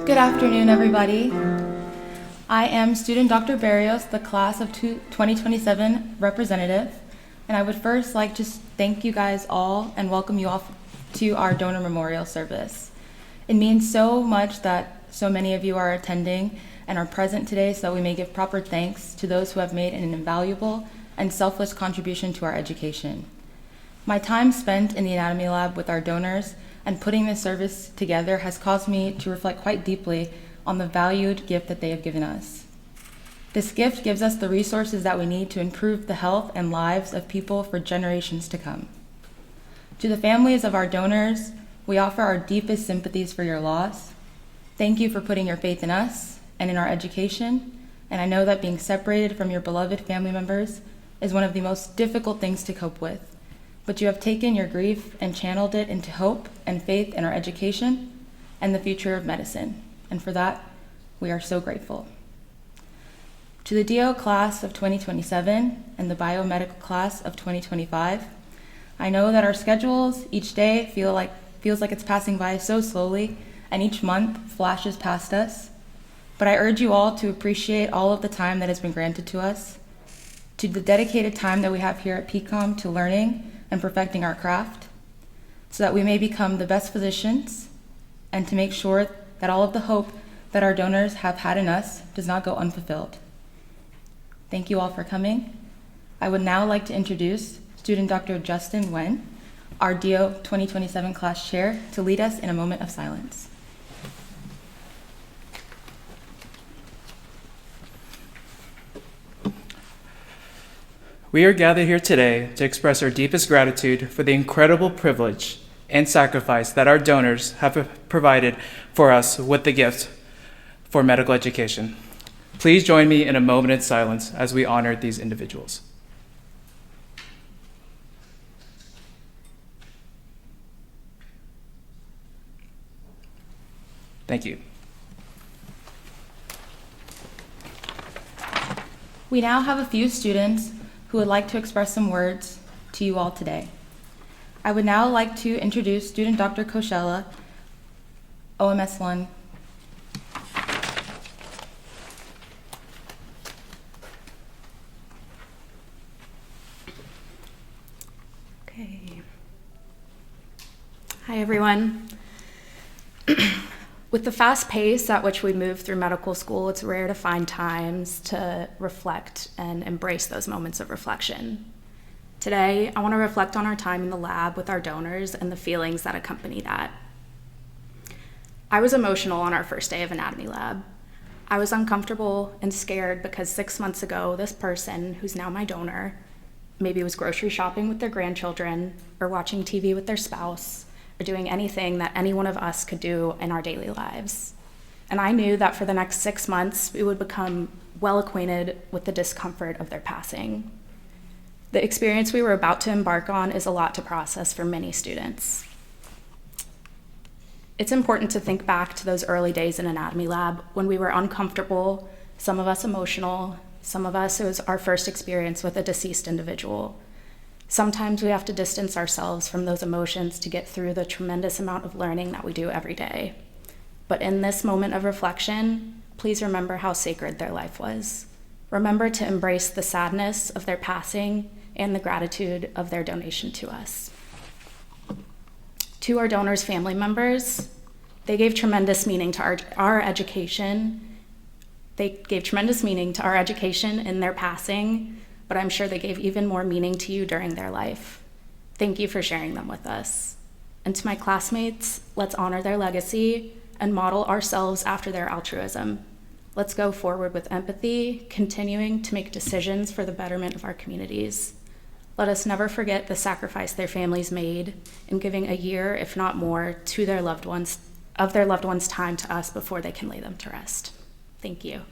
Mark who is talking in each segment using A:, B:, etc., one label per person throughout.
A: Good afternoon, everybody. I am student Dr. Barrios, the class of 2027 representative, and I would first like to thank you guys all and welcome you all to our donor memorial service. It means so much that so many of you are attending and are present today so that we may give proper thanks to those who have made an invaluable and selfless contribution to our education. My time spent in the anatomy lab with our donors and putting this service together has caused me to reflect quite deeply on the valued gift that they have given us. This gift gives us the resources that we need to improve the health and lives of people for generations to come. To the families of our donors, we offer our deepest sympathies for your loss. Thank you for putting your faith in us and in our education, and I know that being separated from your beloved family members is one of the most difficult things to cope with. But you have taken your grief and channeled it into hope and faith in our education and the future of medicine. And for that, we are so grateful. To the DO class of 2027 and the biomedical class of 2025, I know that our schedules each day feels like it's passing by so slowly, and each month flashes past us. But I urge you all to appreciate all of the time that has been granted to us, to the dedicated time that we have here at PCOM to learning and perfecting our craft, so that we may become the best physicians, and to make sure that all of the hope that our donors have had in us does not go unfulfilled. Thank you all for coming. I would now like to introduce student Dr. Justin Nguyen, our DO 2027 class chair, to lead us in a moment of silence.
B: We are gathered here today to express our deepest gratitude for the incredible privilege and sacrifice that our donors have provided for us with the gift for medical education. Please join me in a moment of silence as we honor these individuals. Thank you.
A: We now have a few students who would like to express some words to you all today. I would now like to introduce student Dr. Koshela, OMS 1.
C: Okay. Hi, everyone. With the fast pace at which we move through medical school, it's rare to find times to reflect and embrace those moments of reflection. Today, I want to reflect on our time in the lab with our donors and the feelings that accompany that. I was emotional on our first day of anatomy lab. I was uncomfortable and scared because 6 months ago, this person, who's now my donor, maybe was grocery shopping with their grandchildren or watching TV with their spouse, or doing anything that any one of us could do in our daily lives. And I knew that for the next 6 months, we would become well acquainted with the discomfort of their passing. The experience we were about to embark on is a lot to process for many students. It's important to think back to those early days in anatomy lab when we were uncomfortable, some of us emotional, some of us it was our first experience with a deceased individual. Sometimes we have to distance ourselves from those emotions to get through the tremendous amount of learning that we do every day. But in this moment of reflection, please remember how sacred their life was. Remember to embrace the sadness of their passing and the gratitude of their donation to us. To our donors' family members, they gave tremendous meaning to our education. They gave tremendous meaning to our education in their passing, but I'm sure they gave even more meaning to you during their life. Thank you for sharing them with us. And to my classmates, let's honor their legacy and model ourselves after their altruism. Let's go forward with empathy, continuing to make decisions for the betterment of our communities. Let us never forget the sacrifice their families made in giving a year, if not more, to their loved ones, of their loved ones' time to us before they can lay them to rest. Thank you.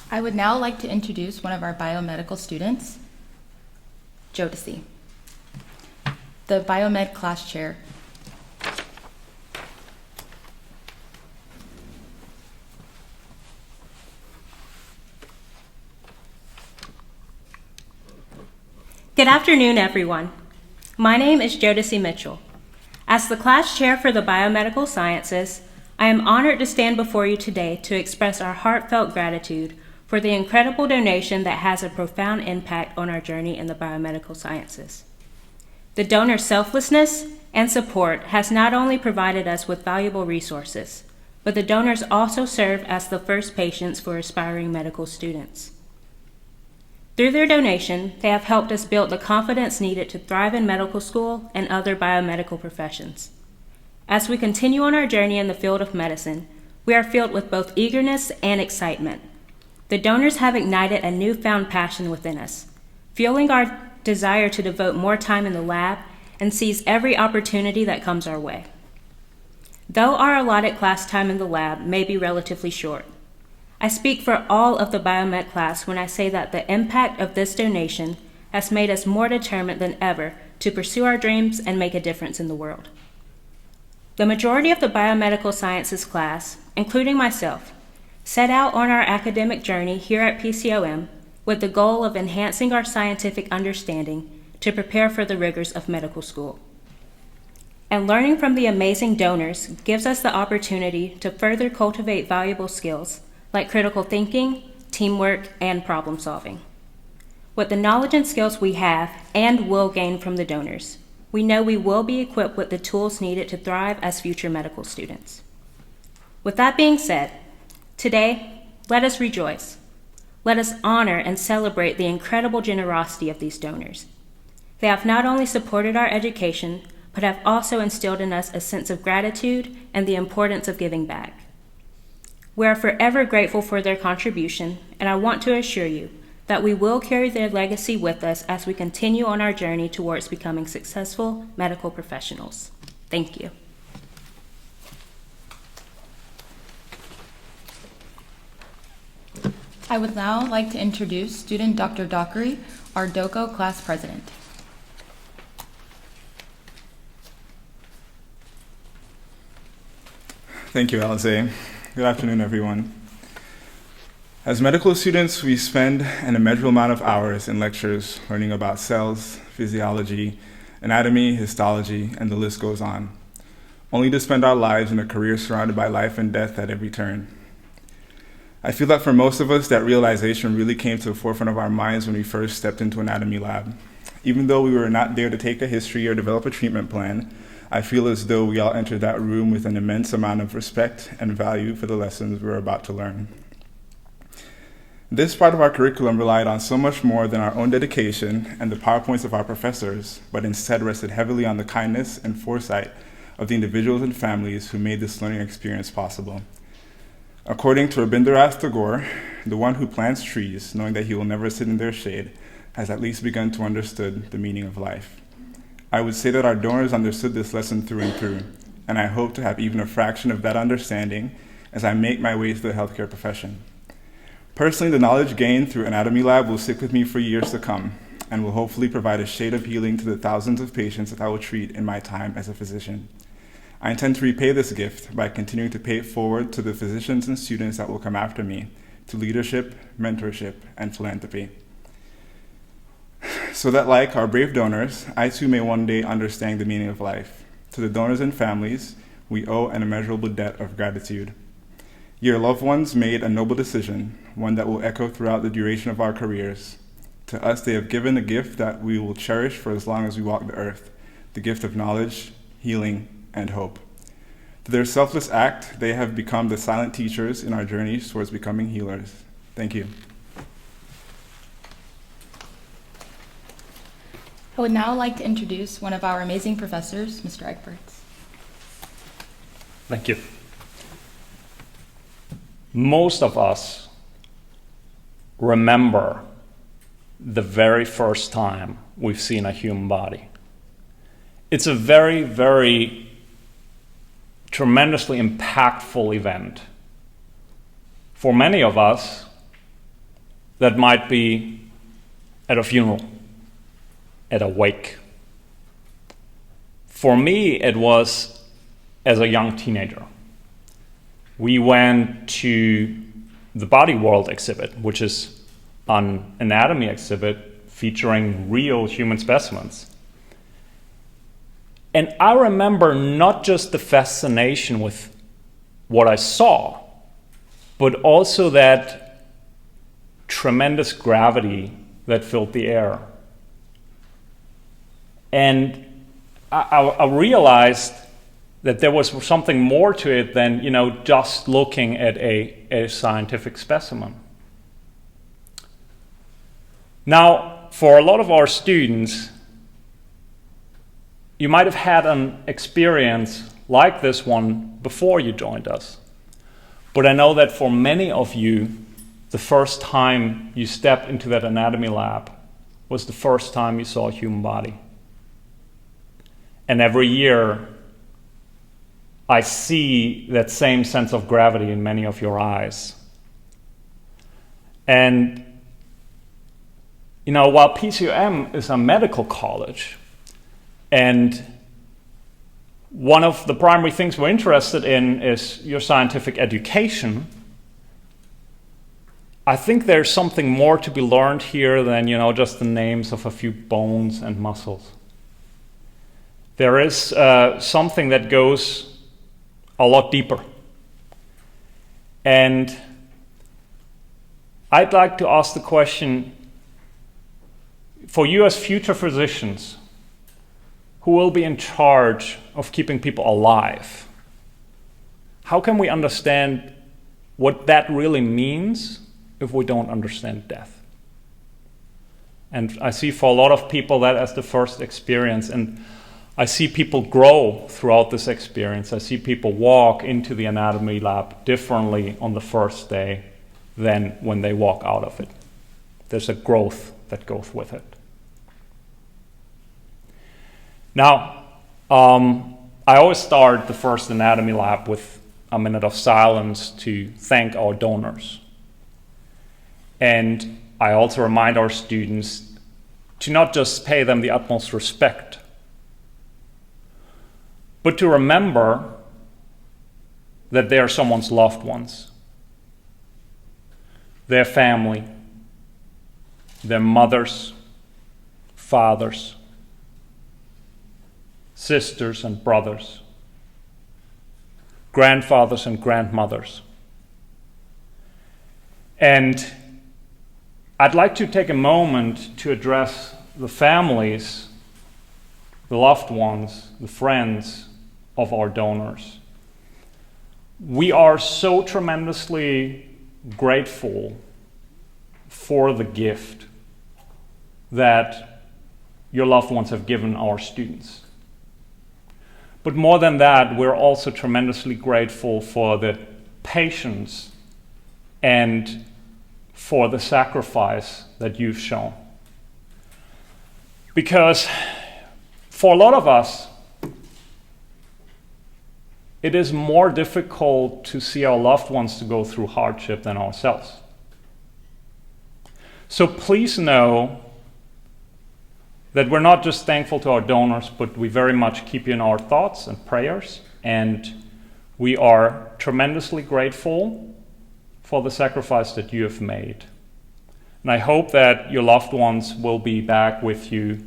A: I would now like to introduce one of our biomedical students, Jodeci, the biomed class chair.
D: Good afternoon, everyone. My name is Jodeci Mitchell. As the class chair for the biomedical sciences, I am honored to stand before you today to express our heartfelt gratitude for the incredible donation that has a profound impact on our journey in the biomedical sciences. The donor's selflessness and support has not only provided us with valuable resources, but the donors also serve as the first patients for aspiring medical students. Through their donation, they have helped us build the confidence needed to thrive in medical school and other biomedical professions. As we continue on our journey in the field of medicine, we are filled with both eagerness and excitement. The donors have ignited a newfound passion within us, fueling our desire to devote more time in the lab and seize every opportunity that comes our way. Though our allotted class time in the lab may be relatively short, I speak for all of the biomed class when I say that the impact of this donation has made us more determined than ever to pursue our dreams and make a difference in the world. The majority of the biomedical sciences class, including myself, set out on our academic journey here at PCOM with the goal of enhancing our scientific understanding to prepare for the rigors of medical school. And learning from the amazing donors gives us the opportunity to further cultivate valuable skills like critical thinking, teamwork, and problem solving. With the knowledge and skills we have and will gain from the donors, we know we will be equipped with the tools needed to thrive as future medical students. With that being said, today, let us rejoice. Let us honor and celebrate the incredible generosity of these donors. They have not only supported our education, but have also instilled in us a sense of gratitude and the importance of giving back. We are forever grateful for their contribution, and I want to assure you that we will carry their legacy with us as we continue on our journey towards becoming successful medical professionals. Thank you.
A: I would now like to introduce student Dr. Dockery, our DOCO class president.
E: Thank you, Alize. Good afternoon, everyone. As medical students, we spend an immeasurable amount of hours in lectures learning about cells, physiology, anatomy, histology, and the list goes on, only to spend our lives in a career surrounded by life and death at every turn. I feel that for most of us, that realization really came to the forefront of our minds when we first stepped into anatomy lab. Even though we were not there to take a history or develop a treatment plan, I feel as though we all entered that room with an immense amount of respect and value for the lessons we were about to learn. This part of our curriculum relied on so much more than our own dedication and the PowerPoints of our professors, but instead rested heavily on the kindness and foresight of the individuals and families who made this learning experience possible. According to Rabindranath Tagore, the one who plants trees, knowing that he will never sit in their shade, has at least begun to understand the meaning of life. I would say that our donors understood this lesson through and through, and I hope to have even a fraction of that understanding as I make my way through the healthcare profession. Personally, the knowledge gained through Anatomy Lab will stick with me for years to come and will hopefully provide a shade of healing to the thousands of patients that I will treat in my time as a physician. I intend to repay this gift by continuing to pay it forward to the physicians and students that will come after me, to leadership, mentorship, and philanthropy. So that like our brave donors, I too may one day understand the meaning of life. To the donors and families, we owe an immeasurable debt of gratitude. Your loved ones made a noble decision, one that will echo throughout the duration of our careers. To us, they have given a gift that we will cherish for as long as we walk the earth, the gift of knowledge, healing, and hope. Through their selfless act, they have become the silent teachers in our journeys towards becoming healers. Thank you.
A: I would now like to introduce one of our amazing professors, Mr. Egberts.
F: Thank you. Most of us remember the very first time we've seen a human body. It's a very, very tremendously impactful event. For many of us, that might be at a funeral, at a wake. For me, it was as a young teenager. We went to the Body World exhibit, which is an anatomy exhibit featuring real human specimens. And I remember not just the fascination with what I saw, but also that tremendous gravity that filled the air. And I realized that there was something more to it than, just looking at a scientific specimen. Now, for a lot of our students, you might have had an experience like this one before you joined us. But I know that for many of you, the first time you stepped into that anatomy lab was the first time you saw a human body. And every year, I see that same sense of gravity in many of your eyes. And, while PCUM is a medical college, and one of the primary things we're interested in is your scientific education, I think there's something more to be learned here than, just the names of a few bones and muscles. There is something that goes a lot deeper. And I'd like to ask the question, for you as future physicians, who will be in charge of keeping people alive, how can we understand what that really means if we don't understand death? And I see for a lot of people that as the first experience, and I see people grow throughout this experience. I see people walk into the anatomy lab differently on the first day than when they walk out of it. There's a growth that goes with it. Now, I always start the first anatomy lab with a minute of silence to thank our donors. And I also remind our students to not just pay them the utmost respect, but to remember that they are someone's loved ones, their family, their mothers, fathers, sisters and brothers, grandfathers and grandmothers. And I'd like to take a moment to address the families, the loved ones, the friends of our donors. We are so tremendously grateful for the gift that your loved ones have given our students. But more than that, we're also tremendously grateful for the patience and for the sacrifice that you've shown. Because for a lot of us, it is more difficult to see our loved ones to go through hardship than ourselves. So please know that we're not just thankful to our donors, but we very much keep you in our thoughts and prayers, and we are tremendously grateful for the sacrifice that you have made. And I hope that your loved ones will be back with you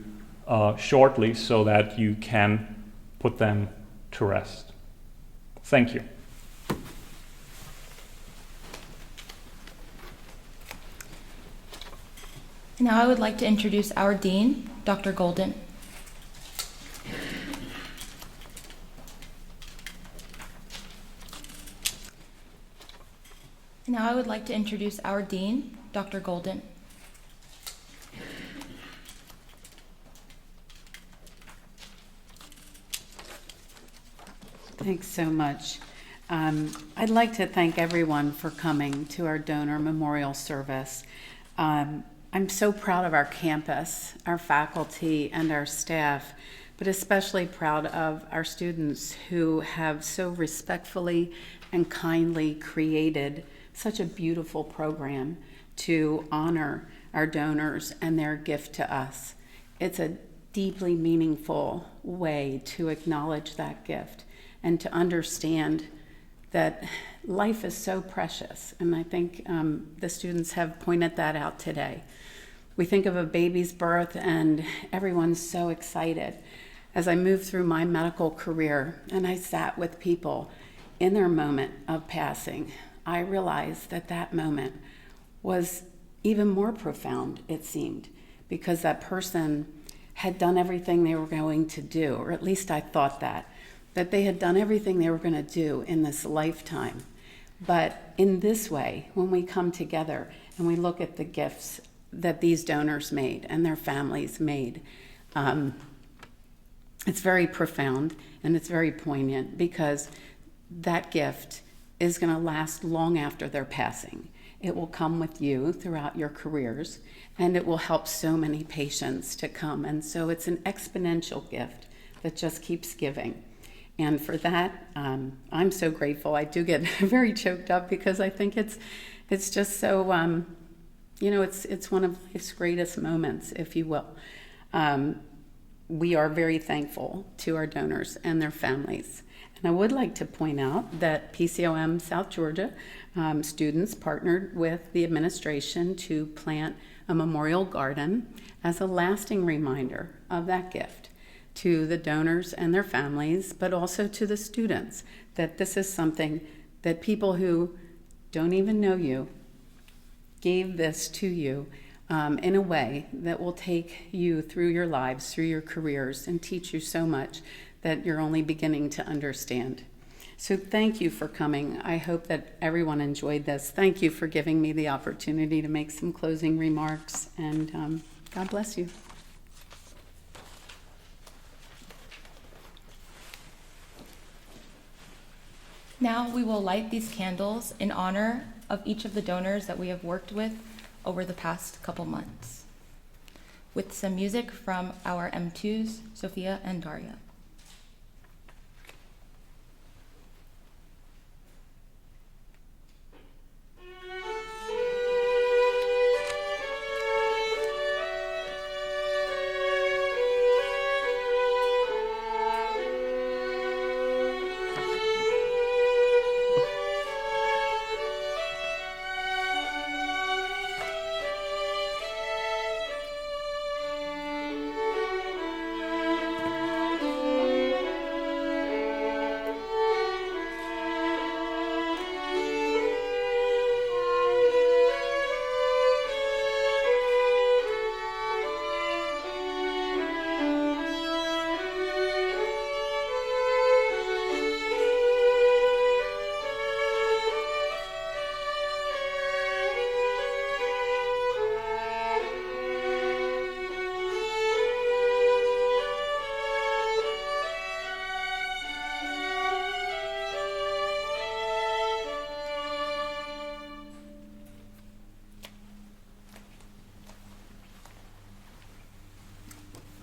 F: shortly so that you can put them to rest. Thank you.
A: Now I would like to introduce our Dean, Dr. Golden. Now I would like to introduce our Dean, Dr. Golden.
G: Thanks so much. I'd like to thank everyone for coming to our donor memorial service. I'm so proud of our campus, our faculty, and our staff, but especially proud of our students who have so respectfully and kindly created such a beautiful program to honor our donors and their gift to us. It's a deeply meaningful way to acknowledge that gift and to understand that life is so precious. And I think the students have pointed that out today. We think of a baby's birth and everyone's so excited. as I moved through my medical career and I sat with people in their moment of passing, I realized that that moment was even more profound, it seemed, because that person had done everything they were going to do, or at least I thought that they had done everything they were going to do in this lifetime. But in this way, when we come together and we look at the gifts that these donors made and their families made, it's very profound and it's very poignant, because that gift is going to last long after their passing. It will come with you throughout your careers, and it will help so many patients to come. And so it's an exponential gift that just keeps giving. And for that, I'm so grateful. I do get very choked up because I think it's just so, it's one of life's greatest moments, if you will. We are very thankful to our donors and their families. And I would like to point out that PCOM South Georgia students partnered with the administration to plant a memorial garden as a lasting reminder of that gift to the donors and their families, but also to the students, that this is something that people who don't even know you gave this to you in a way that will take you through your lives, through your careers, and teach you so much that you're only beginning to understand. So thank you for coming. I hope that everyone enjoyed this. Thank you for giving me the opportunity to make some closing remarks, and God bless you.
A: Now we will light these candles in honor of each of the donors that we have worked with over the past couple months, with some music from our M2s, Sophia and Daria.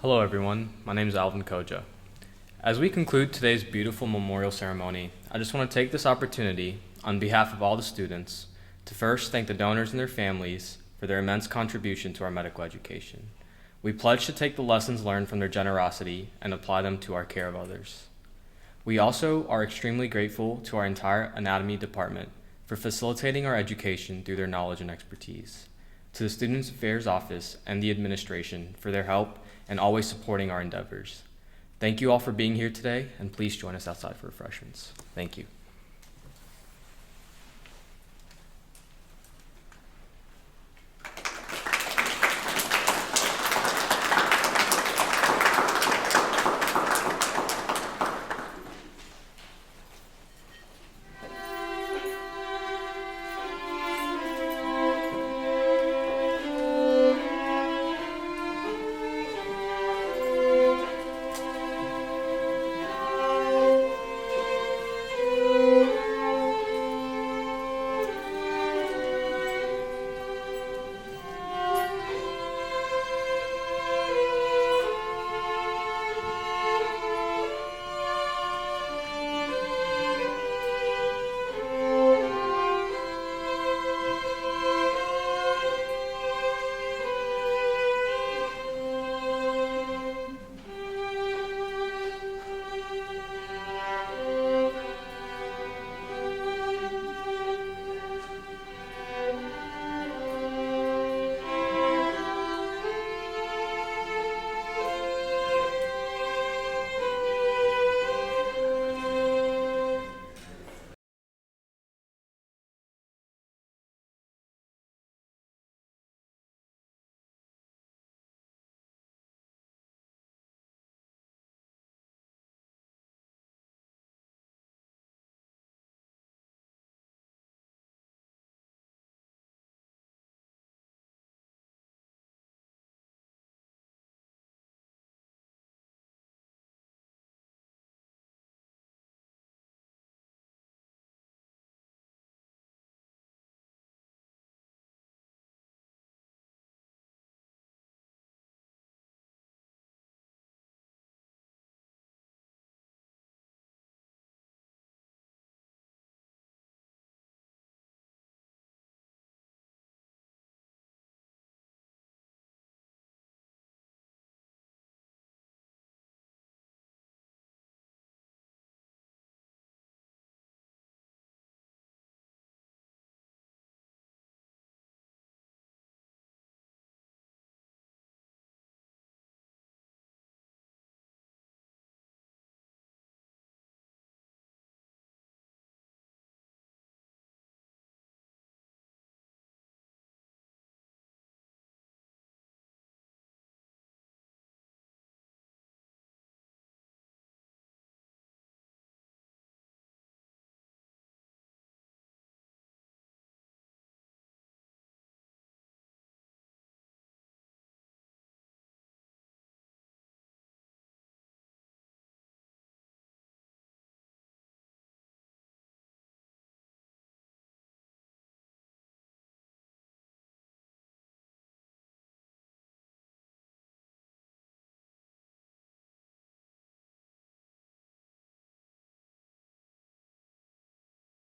H: Hello everyone, my name is Alvin Koja. As we conclude today's beautiful memorial ceremony, I just want to take this opportunity, on behalf of all the students, to first thank the donors and their families for their immense contribution to our medical education. We pledge to take the lessons learned from their generosity and apply them to our care of others. We also are extremely grateful to our entire anatomy department for facilitating our education through their knowledge and expertise, to the Students Affairs Office and the administration for their help and always supporting our endeavors. Thank you all for being here today, and please join us outside for refreshments. Thank you.